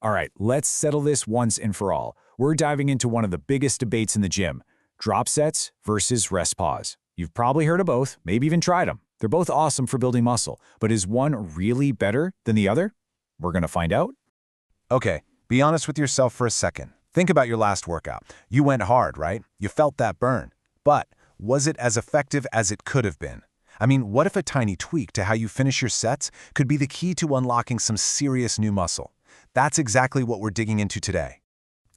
All right, let's settle this once and for all. We're diving into one of the biggest debates in the gym, drop sets versus rest pause. You've probably heard of both, maybe even tried them. They're both awesome for building muscle, but is one really better than the other? We're gonna find out. Okay, be honest with yourself for a second. Think about your last workout. You went hard, right? You felt that burn. But was it as effective as it could have been? I mean, what if a tiny tweak to how you finish your sets could be the key to unlocking some serious new muscle? That's exactly what we're digging into today.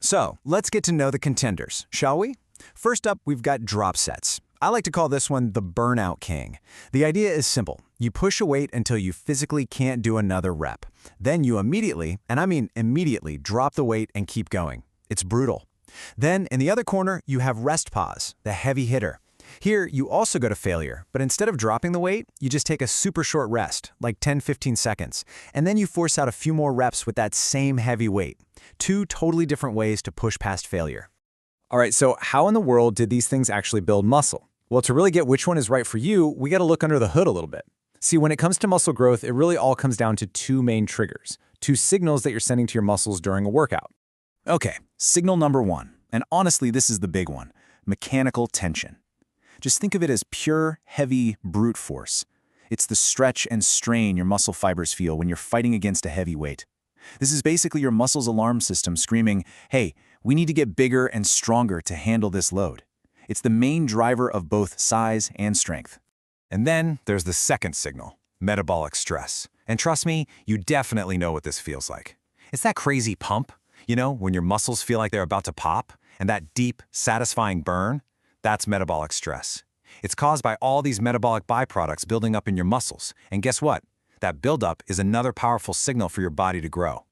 So, let's get to know the contenders, shall we? First up, we've got drop sets. I like to call this one the burnout king. The idea is simple. You push a weight until you physically can't do another rep. Then you immediately, and I mean immediately, drop the weight and keep going. It's brutal. Then, in the other corner, you have rest pause, the heavy hitter. Here, you also go to failure, but instead of dropping the weight, you just take a super short rest, like 10-15 seconds, and then you force out a few more reps with that same heavy weight. Two totally different ways to push past failure. All right, so how in the world did these things actually build muscle? Well, to really get which one is right for you, we got to look under the hood a little bit. See, when it comes to muscle growth, it really all comes down to two main triggers, two signals that you're sending to your muscles during a workout. Okay, signal number one, and honestly, this is the big one, mechanical tension. Just think of it as pure, heavy, brute force. It's the stretch and strain your muscle fibers feel when you're fighting against a heavy weight. This is basically your muscle's alarm system screaming, hey, we need to get bigger and stronger to handle this load. It's the main driver of both size and strength. And then there's the second signal, metabolic stress. And trust me, you definitely know what this feels like. It's that crazy pump, you know, when your muscles feel like they're about to pop, and that deep, satisfying burn. That's metabolic stress. It's caused by all these metabolic byproducts building up in your muscles. And guess what? That buildup is another powerful signal for your body to grow.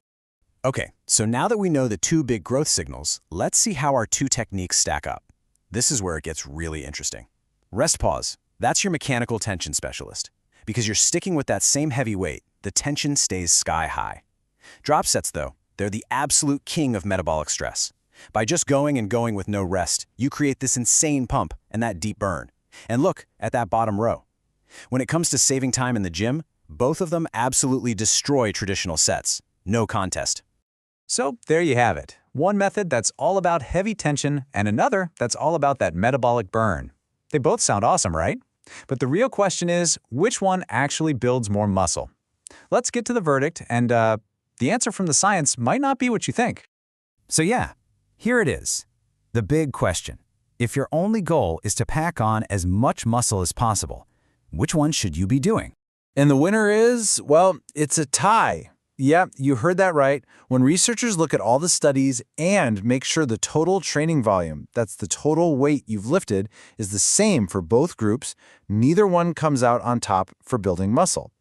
Okay, so now that we know the two big growth signals, let's see how our two techniques stack up. This is where it gets really interesting. Rest pause. That's your mechanical tension specialist. Because you're sticking with that same heavy weight, the tension stays sky high. Drop sets, though, they're the absolute king of metabolic stress. By just going and going with no rest, you create this insane pump and that deep burn. And look at that bottom row. When it comes to saving time in the gym, both of them absolutely destroy traditional sets. No contest. So there you have it. One method that's all about heavy tension and another that's all about that metabolic burn. They both sound awesome, right? But the real question is, which one actually builds more muscle? Let's get to the verdict, and the answer from the science might not be what you think. So yeah, here it is. The big question. If your only goal is to pack on as much muscle as possible, which one should you be doing? And the winner is, well, it's a tie. Yeah, you heard that right. When researchers look at all the studies and make sure the total training volume, that's the total weight you've lifted, is the same for both groups, neither one comes out on top for building muscle.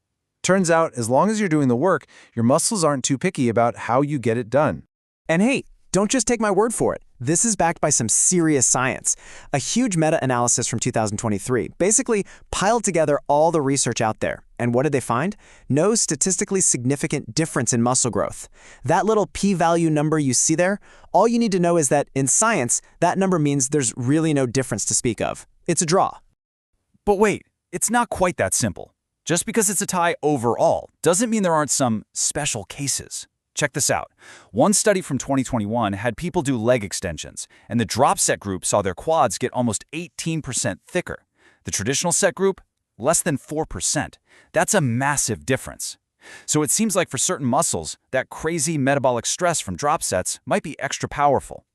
Turns out, as long as you're doing the work, your muscles aren't too picky about how you get it done. And hey, don't just take my word for it. This is backed by some serious science. A huge meta-analysis from 2023 basically piled together all the research out there. And what did they find? No statistically significant difference in muscle growth. That little p-value number you see there, all you need to know is that in science, that number means there's really no difference to speak of. It's a draw. But wait, it's not quite that simple. Just because it's a tie overall doesn't mean there aren't some special cases. Check this out. One study from 2021 had people do leg extensions, and the drop set group saw their quads get almost 18% thicker. The traditional set group, less than 4%. That's a massive difference. So it seems like for certain muscles, that crazy metabolic stress from drop sets might be extra powerful.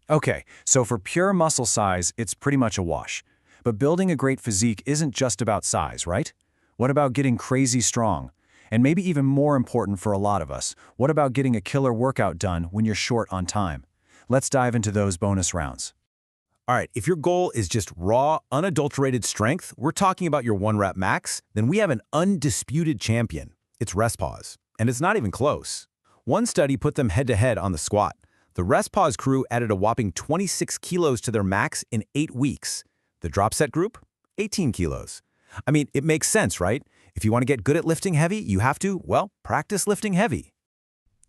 Okay, so for pure muscle size, it's pretty much a wash. But building a great physique isn't just about size, right? What about getting crazy strong? And maybe even more important for a lot of us, what about getting a killer workout done when you're short on time? Let's dive into those bonus rounds. All right, if your goal is just raw, unadulterated strength, we're talking about your 1-rep max, then we have an undisputed champion. It's rest pause. And it's not even close. One study put them head-to-head on the squat. The rest pause crew added a whopping 26 kilos to their max in 8 weeks. The drop set group, 18 kilos. I mean, it makes sense, right? If you want to get good at lifting heavy, you have to, well, practice lifting heavy.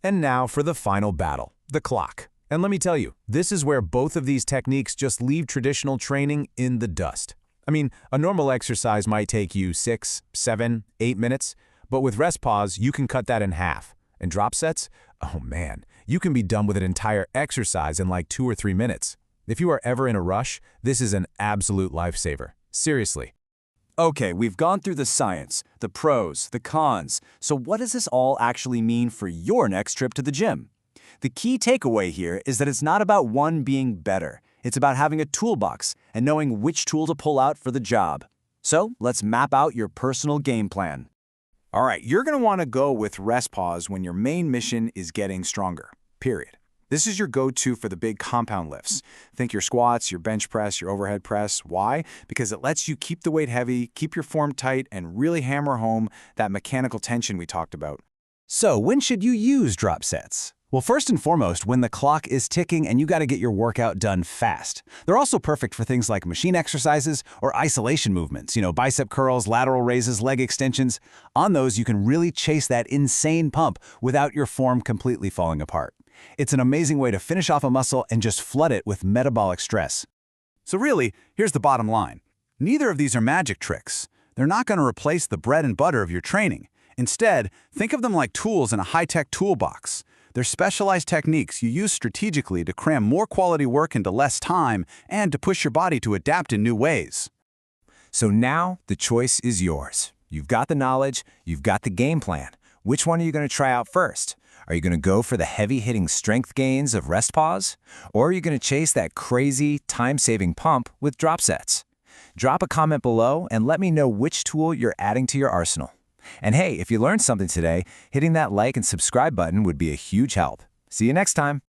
And now for the final battle, the clock. And let me tell you, this is where both of these techniques just leave traditional training in the dust. I mean, a normal exercise might take you 6, 7, 8 minutes, but with rest pause, you can cut that in half. And drop sets? Oh man, you can be done with an entire exercise in like 2 or 3 minutes. If you are ever in a rush, this is an absolute lifesaver. Seriously. Okay, we've gone through the science, the pros, the cons. So what does this all actually mean for your next trip to the gym? The key takeaway here is that it's not about one being better. It's about having a toolbox and knowing which tool to pull out for the job. So let's map out your personal game plan. All right, you're going to want to go with rest pause when your main mission is getting stronger, period. This is your go-to for the big compound lifts. Think your squats, your bench press, your overhead press. Why? Because it lets you keep the weight heavy, keep your form tight, and really hammer home that mechanical tension we talked about. So when should you use drop sets? Well, first and foremost, when the clock is ticking and you got to get your workout done fast. They're also perfect for things like machine exercises or isolation movements, bicep curls, lateral raises, leg extensions. On those, you can really chase that insane pump without your form completely falling apart. It's an amazing way to finish off a muscle and just flood it with metabolic stress. So really, here's the bottom line. Neither of these are magic tricks. They're not going to replace the bread and butter of your training. Instead, think of them like tools in a high-tech toolbox. They're specialized techniques you use strategically to cram more quality work into less time and to push your body to adapt in new ways. So now the choice is yours. You've got the knowledge, you've got the game plan. Which one are you going to try out first? Are you going to go for the heavy-hitting strength gains of rest pause? Or are you going to chase that crazy, time-saving pump with drop sets? Drop a comment below and let me know which tool you're adding to your arsenal. And hey, if you learned something today, hitting that like and subscribe button would be a huge help. See you next time.